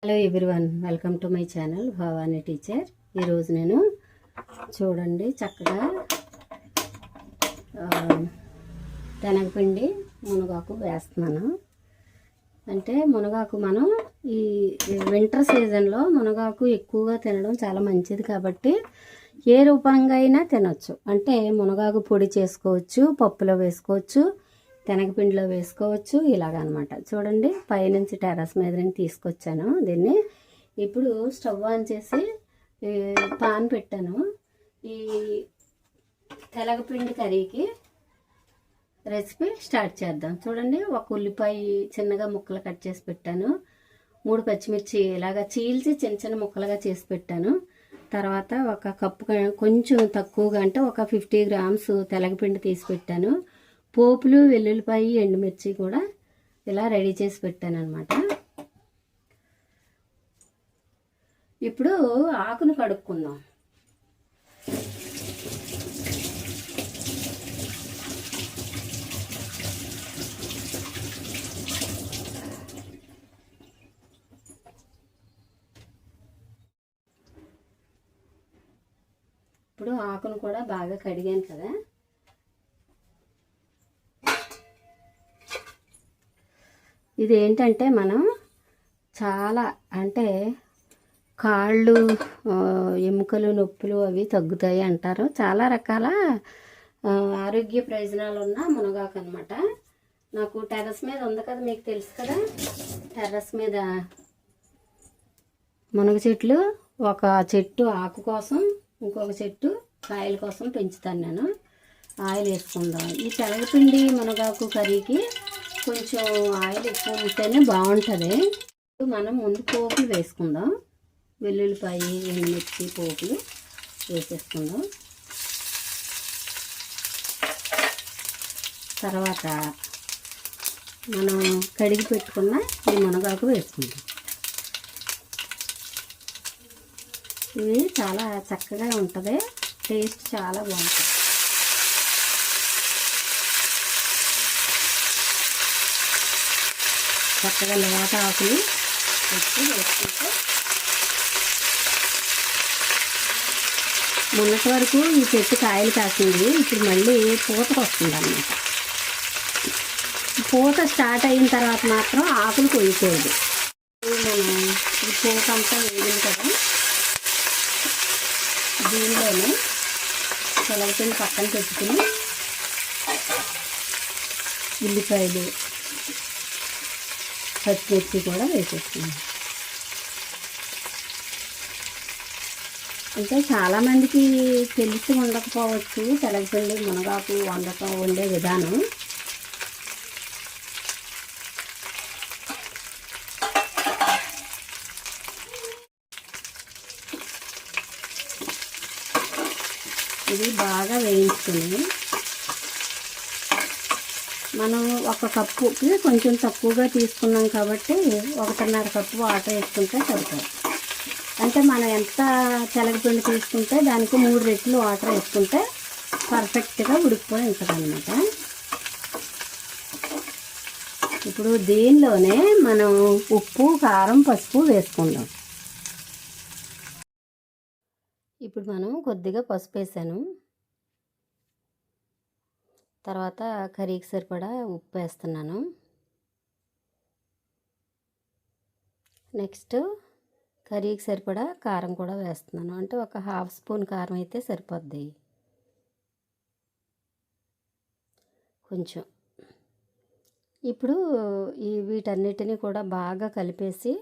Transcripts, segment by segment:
Hello everyone, welcome to my channel Bhavani teacher. ఈరోజు నేను చూడండి చక్కగా శనగపిండి మునగాకు వేస్తున్నాను. అంటే మునగాకు మనం ఈ వింటర్ సీజన్లో మునగాకు ఎక్కువగా తినడం చాలా మంచిది కాబట్టి ఏ రూపంగా అయినా తినొచ్చు. అంటే మునగాకు పొడి చేసుకోవచ్చు, పప్పులో వేసుకోవచ్చు, శనగపిండిలో వేసుకోవచ్చు, ఇలాగనమాట. చూడండి పైనుంచి టెర్రస్ మీద నుంచి తీసుకొచ్చాను దీన్ని. ఇప్పుడు స్టవ్ ఆన్ చేసి పాన్ పెట్టాను. ఈ శనగపిండి కర్రీకి రెసిపీ స్టార్ట్ చేద్దాం. చూడండి, ఒక ఉల్లిపాయ చిన్నగా ముక్కలు కట్ చేసి పెట్టాను. 3 పచ్చిమిర్చి ఇలాగా చీల్చి చిన్న చిన్న ముక్కలుగా చేసి పెట్టాను. తర్వాత ఒక కప్పు కొంచెం తక్కువగా అంటే ఒక 50 గ్రామ్స్ తెలగపిండి తీసి పెట్టాను. పోపులు, వెల్లుల్లిపాయ, ఎండుమిర్చి కూడా ఇలా రెడీ చేసి పెట్టాను అనమాట. ఇప్పుడు ఆకును కడుక్కుందాం. ఇప్పుడు ఆకును కూడా బాగా కడిగాను కదా. ఇది ఏంటంటే మనం చాలా అంటే కాళ్ళు, ఎముకలు నొప్పులు అవి తగ్గుతాయి అంటారు. చాలా రకాల ఆరోగ్య ప్రయోజనాలు ఉన్న మునగాకు అనమాట. నాకు టెర్రస్ మీద ఉంది కదా, మీకు తెలుసు కదా. టెర్రస్ మీద మునగ చెట్లు, ఒక చెట్టు ఆకు కోసం, ఇంకొక చెట్టు కాయల కోసం పెంచుతాను నేను. ఆయిల్ వేసుకుందాం. ఈ శనగపిండి మునగాకు కర్రీకి కొంచెం ఆయిల్ ఎక్కువ ఉంటేనే బాగుంటుంది. మనం ముందు పోపులు వేసుకుందాం. వెల్లుల్లిపాయ, ఎండుమిర్చి పోపులు వేసేసుకుందాం. తర్వాత మనం కడిగి పెట్టుకున్న ఈ మునగాకు వేసుకుందాం. ఇది చాలా చక్కగా ఉంటుంది, టేస్ట్ చాలా బాగుంటుంది. చక్కగా లేత ఆకులు వేసుకుంటే మొన్నటి వరకు ఈ చెట్టు కాయలు కాసింది, ఇప్పుడు మళ్ళీ పూతకు వస్తుంది అన్నమాట. పూత స్టార్ట్ అయిన తర్వాత మాత్రం ఆకులు కొయ్యకూడదు. మనం ఈ పూత అంతా వేగింది కదా, దీనిలోనే శనగపిండి పక్కన పెట్టుకుని ఉల్లిపాయలు, పచ్చిమిర్చి కూడా వేసేస్తున్నాం. అంటే చాలామందికి తెలిసి ఉండకపోవచ్చు శనగపిండి మునగాకు వండే విధానం. ఇది బాగా వేయించుకుని మనం ఒక కప్పుకి కొంచెం తక్కువగా తీసుకున్నాం కాబట్టి 1.5 కప్పు వాటర్ వేసుకుంటే సరిపోతుంది. అంటే మనం ఎంత శనగపిండి తీసుకుంటే దానికి 3 రెట్లు వాటర్ వేసుకుంటే పర్ఫెక్ట్గా ఉడికిపోయి ఉంటుంది అన్నమాట. ఇప్పుడు దీనిలోనే మనం ఉప్పు, కారం, పసుపు వేసుకుందాం. ఇప్పుడు మనం కొద్దిగా పసుపు వేసాను. తర్వాత కర్రీకి సరిపడా ఉప్పు వేస్తున్నాను. నెక్స్ట్ కర్రీకి సరిపడా కారం కూడా వేస్తున్నాను. అంటే ఒక 1/2 స్పూన్ కారం అయితే సరిపోద్ది. కొంచెం ఇప్పుడు వీటన్నిటిని కూడా బాగా కలిపేసి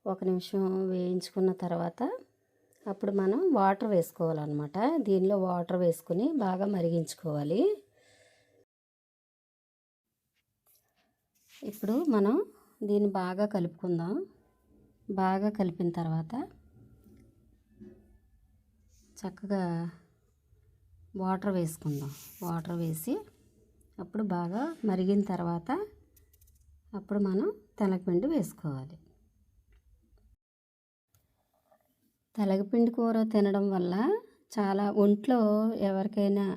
1 నిమిషం వేయించుకున్న తర్వాత అప్పుడు మనం వాటర్ వేసుకోవాలన్నమాట. దీనిలో వాటర్ వేసుకుని బాగా మరిగించుకోవాలి. ఇప్పుడు మనం దీన్ని బాగా కలుపుకుందాం. బాగా కలిపిన తర్వాత చక్కగా వాటర్ వేసుకుందాం. వాటర్ వేసి అప్పుడు బాగా మరిగిన తర్వాత అప్పుడు మనం శనగపిండి వేసుకోవాలి. శనగపిండి కూర తినడం వల్ల చాలా ఒంట్లో ఎవరికైనా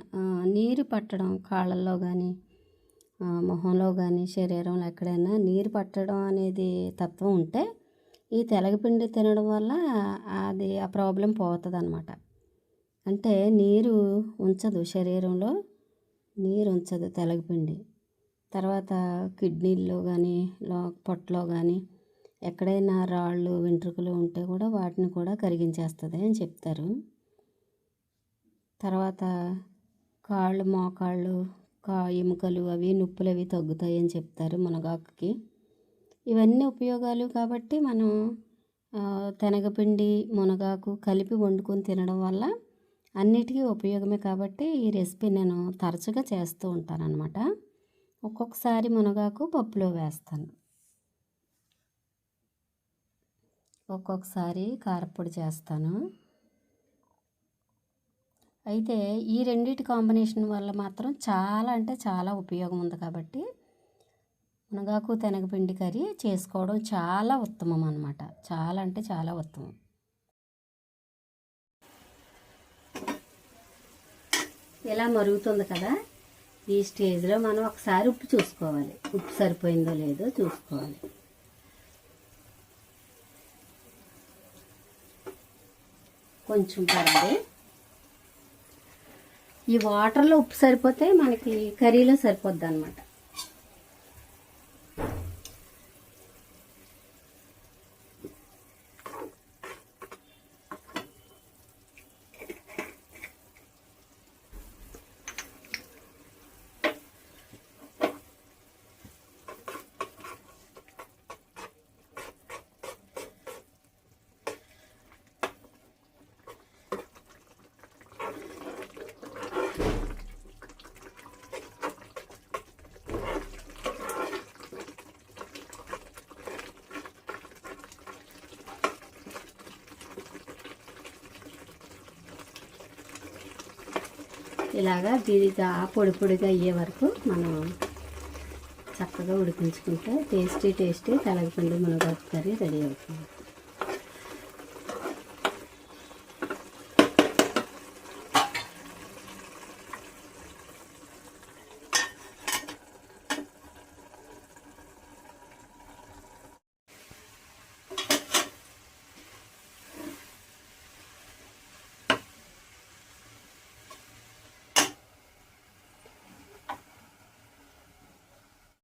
నీరు పట్టడం, కాళ్ళల్లో కానీ మొహంలో కానీ శరీరంలో ఎక్కడైనా నీరు పట్టడం అనేది తత్వం ఉంటే ఈ తెలగపిండి తినడం వల్ల అది ఆ ప్రాబ్లం పోతుంది అన్నమాట. అంటే నీరు ఉంచదు, శరీరంలో నీరు ఉంచదు తెలగపిండి. తర్వాత కిడ్నీల్లో కానీ పొట్టలో కానీ ఎక్కడైనా రాళ్ళు వెంట్రుకలు ఉంటే కూడా వాటిని కూడా కరిగించేస్తుంది అని చెప్తారు. తర్వాత కాళ్ళు మోకాళ్ళు ఎముకలు అవి నొప్పులు అవి తగ్గుతాయి అని చెప్తారు మునగాకుకి. ఇవన్నీ ఉపయోగాలు కాబట్టి మనం శనగపిండి మునగాకు కలిపి వండుకొని తినడం వల్ల అన్నిటికీ ఉపయోగమే. కాబట్టి ఈ రెసిపీ నేను తరచుగా చేస్తూ ఉంటాను అన్నమాట. ఒక్కొక్కసారి మునగాకు పప్పులో వేస్తాను, ఒక్కొక్కసారి కారపొడి చేస్తాను. అయితే ఈ రెండింటి కాంబినేషన్ వల్ల మాత్రం చాలా అంటే చాలా ఉపయోగం ఉంది. కాబట్టి మునగాకు శనగపిండి కర్రీ చేసుకోవడం చాలా ఉత్తమం అన్నమాట. చాలా అంటే చాలా ఉత్తమం. ఇలా మరుగుతుంది కదా, ఈ స్టేజ్లో మనం ఒకసారి ఉప్పు చూసుకోవాలి. ఉప్పు సరిపోయిందో లేదో చూసుకోవాలి. కొంచెం పడాలి. ఈ వాటర్లో ఉప్పు సరిపోతే మనకి కర్రీలో సరిపోద్ది అన్నమాట. ఇలాగా దీనిగా పొడి పొడిగా అయ్యే వరకు మనం చక్కగా ఉడికించుకుంటే టేస్టీ తెలగపిండి మునగాకు కర్రీ రెడీ అవుతుంది.